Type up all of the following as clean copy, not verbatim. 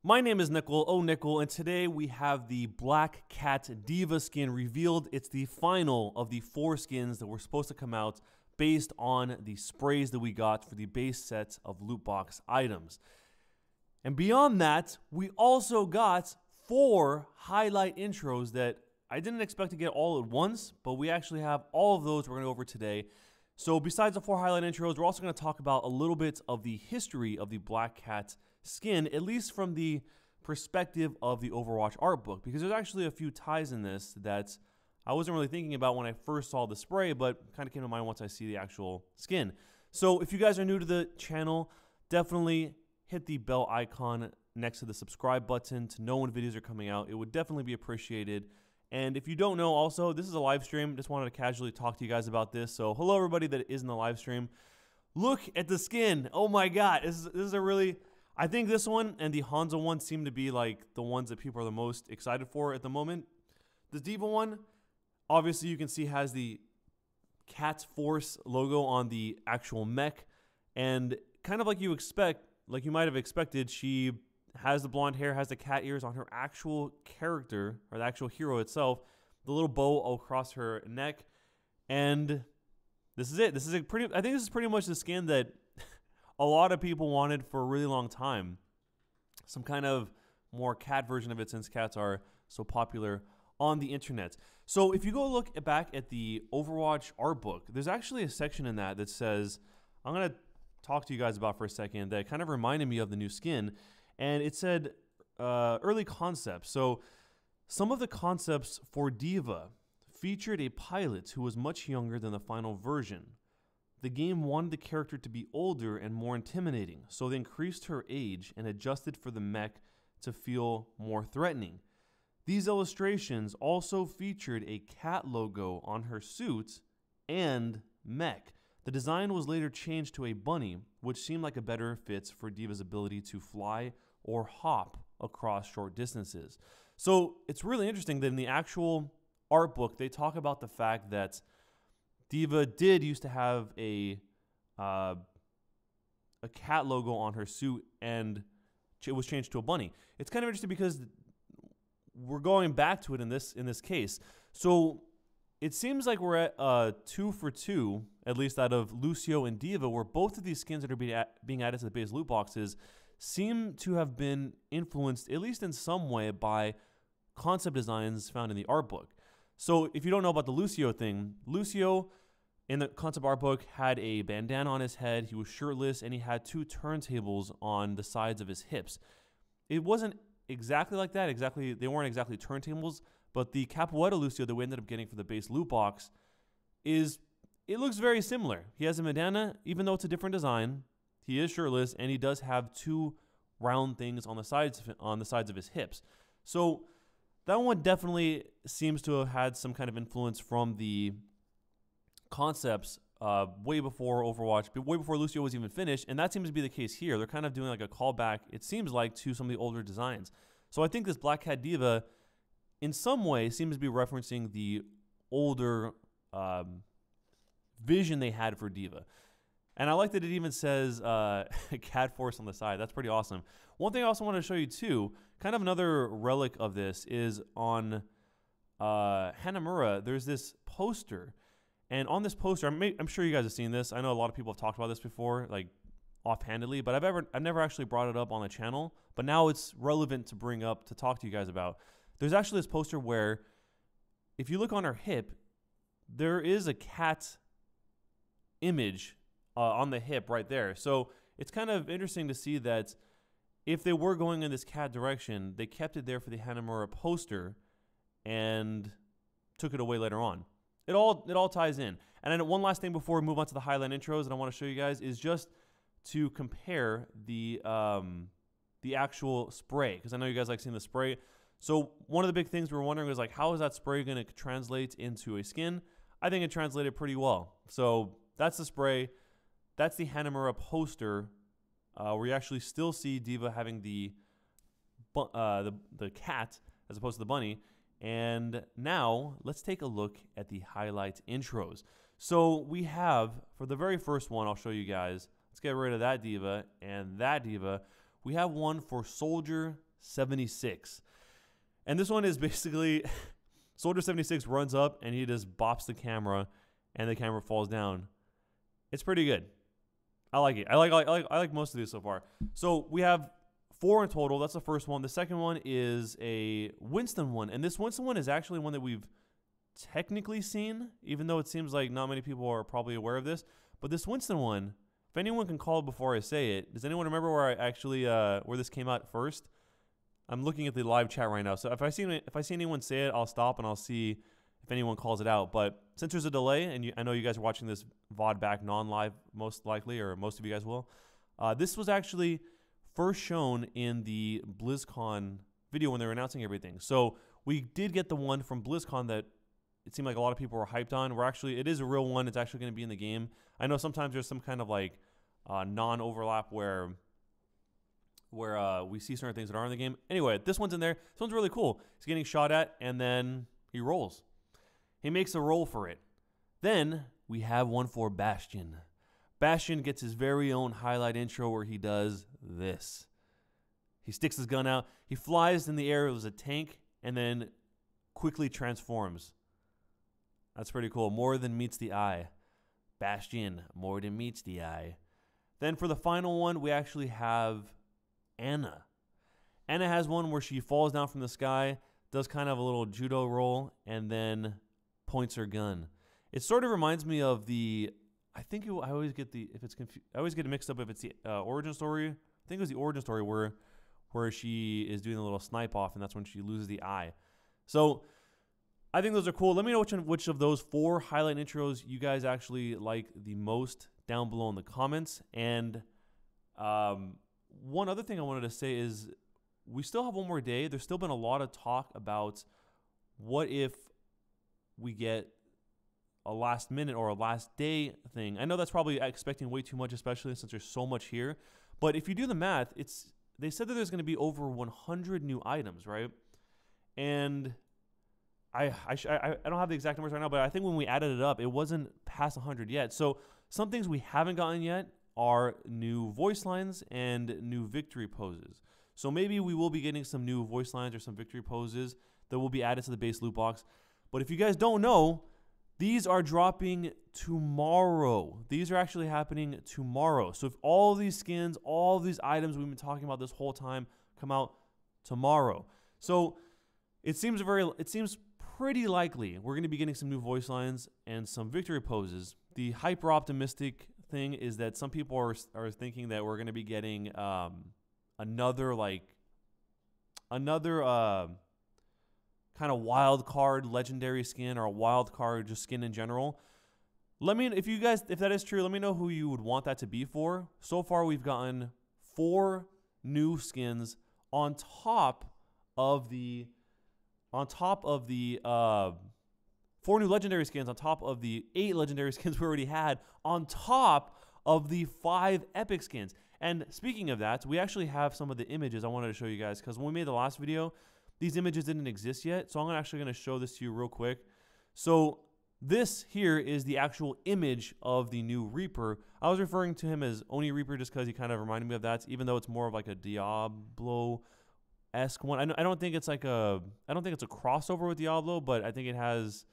My name is Nickel, oh Nickel, and today we have the Black Cat D.Va skin revealed. It's the final of the 4 skins that were supposed to come out based on the sprays that we got for the base set of loot box items. And beyond that, we also got 4 highlight intros that I didn't expect to get all at once, but we actually have all of those we're going to go over today. So besides the 4 highlight intros, we're also going to talk about a little bit of the history of the Black Cat skin, at least from the perspective of the Overwatch art book, because there's actually a few ties in this that I wasn't really thinking about when I first saw the spray, but kind of came to mind once I see the actual skin. So if you guys are new to the channel, definitely hit the bell icon next to the subscribe button to know when videos are coming out. It would definitely be appreciated. And if you don't know, also, this is a live stream. Just wanted to casually talk to you guys about this. So hello, everybody that is in the live stream. Look at the skin. Oh my God, this is a really... I think this one and the Hanzo one seem to be like the ones that people are the most excited for at the moment. The D.Va one, obviously you can see has the Cat Force logo on the actual mech, and kind of like you expect, like you might have expected, she has the blonde hair, has the cat ears on her actual character, or the actual hero itself, the little bow across her neck, and this is it. This is a pretty, I think this is pretty much the skin that a lot of people wanted for a really long time. Some kind of more cat version of it, since cats are so popular on the internet. So if you go look back at the Overwatch art book, there's actually a section in that that says, I'm going to talk to you guys about for a second, that kind of reminded me of the new skin. And it said early concepts. So some of the concepts for D.Va featured a pilot who was much younger than the final version. The game wanted the character to be older and more intimidating, so they increased her age and adjusted for the mech to feel more threatening. These illustrations also featured a cat logo on her suit and mech. The design was later changed to a bunny, which seemed like a better fit for D.Va's ability to fly or hop across short distances. So it's really interesting that in the actual art book, they talk about the fact that D.Va did used to have a cat logo on her suit, and it was changed to a bunny. It's kind of interesting because we're going back to it in this case. So it seems like we're at 2 for 2, at least out of Lucio and D.Va, where both of these skins that are being added to the base loot boxes seem to have been influenced, at least in some way, by concept designs found in the art book. So if you don't know about the Lucio thing, Lucio in the concept art book had a bandana on his head, he was shirtless, and he had 2 turntables on the sides of his hips. It wasn't exactly like that, they weren't exactly turntables, but the Capoeira Lucio that we ended up getting for the base loot box it looks very similar. He has a bandana, even though it's a different design, he is shirtless, and he does have 2 round things on the sides of his hips. So that one definitely seems to have had some kind of influence from the concepts way before Overwatch, but way before Lucio was even finished, and that seems to be the case here. They're kind of doing like a callback, it seems like, to some of the older designs. So I think this Black Cat D.Va, in some way, seems to be referencing the older vision they had for D.Va. And I like that it even says Cat Force on the side. That's pretty awesome. One thing I also want to show you too, kind of another relic of this, is on Hanamura, there's this poster. And on this poster, I'm sure you guys have seen this. I know a lot of people have talked about this before, like offhandedly, but I've never actually brought it up on the channel. But now it's relevant to bring up, to talk to you guys about. There's actually this poster where, if you look on her hip, there is a cat image on the hip right there. So it's kind of interesting to see that if they were going in this cat direction, they kept it there for the Hanamura poster and took it away later on. It all ties in. And then one last thing before we move on to the highlight intros that I want to show you guys is just to compare the actual spray, because I know you guys like seeing the spray. So one of the big things we were wondering was, like, how is that spray going to translate into a skin? I think it translated pretty well. So that's the spray. That's the Hanamura poster, where you actually still see D.Va having the cat as opposed to the bunny. And now let's take a look at the highlight intros. So we have, for the very first one, I'll show you guys. Let's get rid of that D.Va and that D.Va. We have one for Soldier 76. And this one is basically Soldier 76 runs up and he just bops the camera and the camera falls down. It's pretty good. I like it. I like most of these so far. So we have 4 in total. That's the first one. The second one is a Winston one. And this Winston one is actually one that we've technically seen, even though it seems like not many people are probably aware of this. But this Winston one, if anyone can call before I say it, does anyone remember where I actually where this came out first? I'm looking at the live chat right now. So if I see anyone say it, I'll stop and I'll see if anyone calls it out. But since there's a delay, and I know you guys are watching this VOD back non-live most likely, or most of you guys will, this was actually first shown in the BlizzCon video when they were announcing everything. So we did get the one from BlizzCon that it seemed like a lot of people were hyped on. It is a real one. It's actually going to be in the game. I know sometimes there's some kind of like non-overlap where we see certain things that are in the game. Anyway, this one's in there. This one's really cool. He's getting shot at, and then he rolls. He makes a roll for it. Then we have one for Bastian. Bastian gets his very own highlight intro where he does this. He sticks his gun out. He flies in the air as a tank and then quickly transforms. That's pretty cool. More than meets the eye. Bastian, more than meets the eye. Then for the final one, we actually have Anna. Anna has one where she falls down from the sky, does kind of a little judo roll, and then points her gun. It sort of reminds me of the, I always get it mixed up if it's the origin story. I think it was the origin story where she is doing a little snipe off, and that's when she loses the eye. So I think those are cool. Let me know which of those 4 highlight intros you guys actually like the most down below in the comments. And one other thing I wanted to say is we still have one more day. There's still been a lot of talk about what if we get a last minute or a last day thing. I know that's probably expecting way too much, especially since there's so much here. But if you do the math, they said that there's going to be over 100 new items, right? And I don't have the exact numbers right now, but I think when we added it up, it wasn't past 100 yet. So some things we haven't gotten yet are new voice lines and new victory poses. So maybe we will be getting some new voice lines or some victory poses that will be added to the base loot box. But if you guys don't know, these are dropping tomorrow. These are actually happening tomorrow. So if all these skins, all these items we've been talking about this whole time come out tomorrow. So it seems pretty likely we're going to be getting some new voice lines and some victory poses. The hyper optimistic thing is that some people are thinking that we're going to be getting another kind of wild card legendary skin, or a wild card just skin in general. If that is true, let me know who you would want that to be for. So far we've gotten 4 new skins on top of the 4 new legendary skins on top of the 8 legendary skins we already had, on top of the 5 epic skins. And speaking of that, we actually have some of the images I wanted to show you guys, because when we made the last video, these images didn't exist yet. So I'm actually going to show this to you real quick. So this here is the actual image of the new Reaper. I was referring to him as Oni Reaper just because he kind of reminded me of that, even though it's more of like a Diablo-esque one. I don't think it's a crossover with Diablo, but I think it has,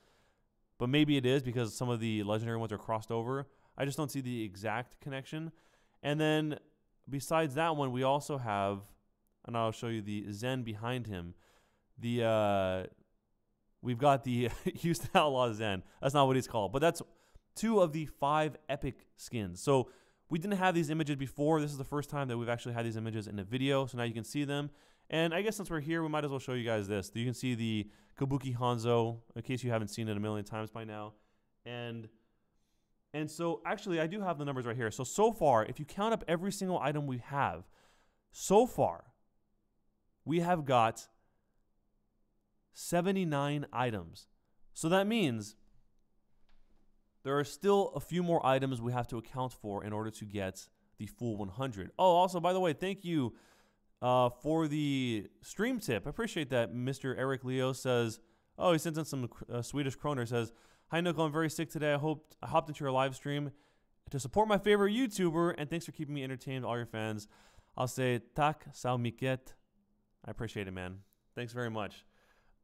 but maybe it is because some of the legendary ones are crossed over. I just don't see the exact connection. And then besides that one, we also have, and I'll show you the Zen behind him. We've got the Houston Outlaw Zen. That's not what he's called, but that's 2 of the 5 epic skins. So we didn't have these images before. This is the first time that we've actually had these images in a video. So now you can see them. And I guess since we're here, we might as well show you guys this. You can see the Kabuki Hanzo, in case you haven't seen it a million times by now. And so actually I do have the numbers right here. So far, if you count up every single item we have, so far, we have got 79 items. So that means there are still a few more items we have to account for in order to get the full 100. Oh, also, by the way, thank you for the stream tip. I appreciate that. Mr. Eric Leo says, oh, he sends in some Swedish kroner, says, hi, Nico, I'm very sick today. I hopped into your live stream to support my favorite YouTuber, and thanks for keeping me entertained, all your fans. I'll say, tack så mycket. I appreciate it, man. Thanks very much.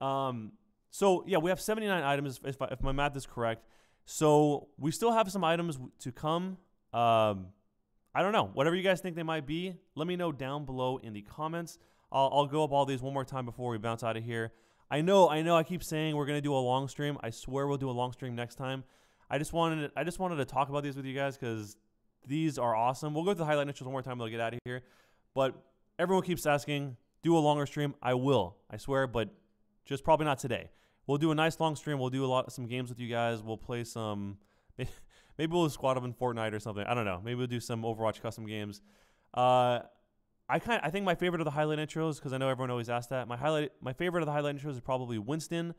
So yeah, we have 79 items if my math is correct. So we still have some items to come. I don't know. Whatever you guys think they might be, let me know down below in the comments. I'll go up all these one more time before we bounce out of here. I know. I keep saying we're gonna do a long stream. I swear we'll do a long stream next time. I just wanted to talk about these with you guys because these are awesome. We'll go through the highlight niches one more time. We'll get out of here. But everyone keeps asking, do a longer stream. I will. I swear, but just probably not today. We'll do a nice long stream. We'll do some games with you guys. We'll play some. Maybe we'll squad up in Fortnite or something. I don't know. Maybe we'll do some Overwatch custom games. I think my favorite of the highlight intros, because I know everyone always asks that. My favorite of the highlight intros is probably Winston.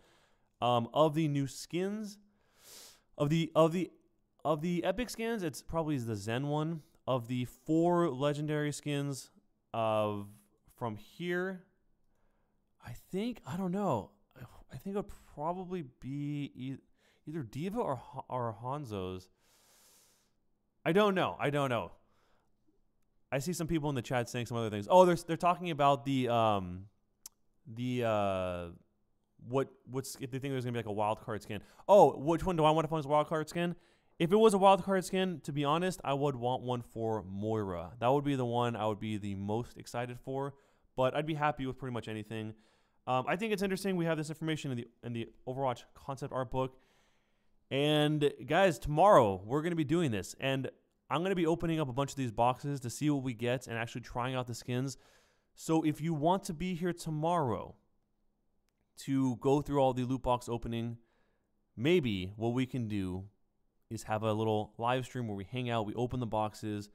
Of the new skins, of the epic skins, it's probably the Zen one. Of the 4 legendary skins, from here, I don't know. I think it would probably be either D.VA or Hanzo's. I don't know. I see some people in the chat saying some other things. Oh, they're talking about what's if they think there's gonna be like a wild card skin. Oh, which one do I want to find as a wild card skin? If it was a wild card skin, to be honest, I would want one for Moira. That would be the one I would be the most excited for. But I'd be happy with pretty much anything. I think it's interesting we have this information in the Overwatch concept art book. And guys, tomorrow we're gonna be doing this, and I'm going to be opening up a bunch of these boxes to see what we get and actually trying out the skins. So if you want to be here tomorrow to go through all the loot box opening, maybe what we can do is have a little live stream where we hang out, we open the boxes,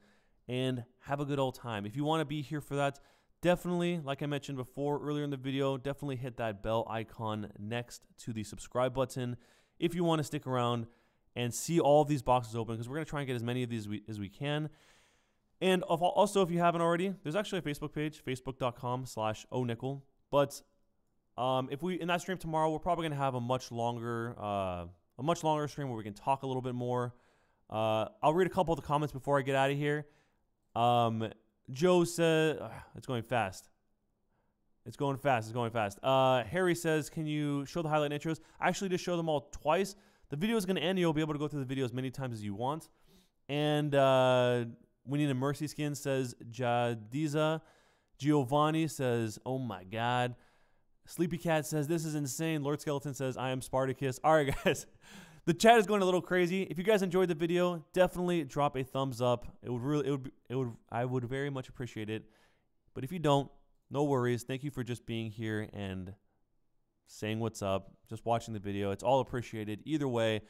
and have a good old time. If you want to be here for that, definitely, like I mentioned before earlier in the video, definitely hit that bell icon next to the subscribe button if you want to stick around and see all of these boxes open, because we're going to try and get as many of these as we can. And also, if you haven't already, there's actually a Facebook page, facebook.com/onickel. But if we in that stream tomorrow, we're probably going to have a much longer stream where we can talk a little bit more. I'll read a couple of the comments before I get out of here. Joe said, it's going fast. It's going fast. Harry says, can you show the highlight intros? I actually just showed them all twice. The video is going to end. You'll be able to go through the video as many times as you want. And we need a Mercy skin, says Jadiza. Giovanni says, oh my God. Sleepy Cat says, this is insane. Lord Skeleton says, I am Spartacus. All right, guys. The chat is going a little crazy. If you guys enjoyed the video, definitely drop a thumbs up. I would very much appreciate it. But if you don't, no worries. Thank you for just being here and saying what's up, just watching the video. It's all appreciated either way.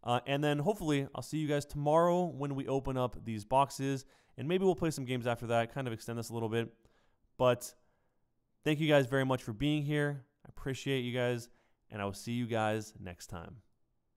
And then hopefully I'll see you guys tomorrow when we open up these boxes, and maybe we'll play some games after that, kind of extend this a little bit. But thank you guys very much for being here. I appreciate you guys, and I will see you guys next time.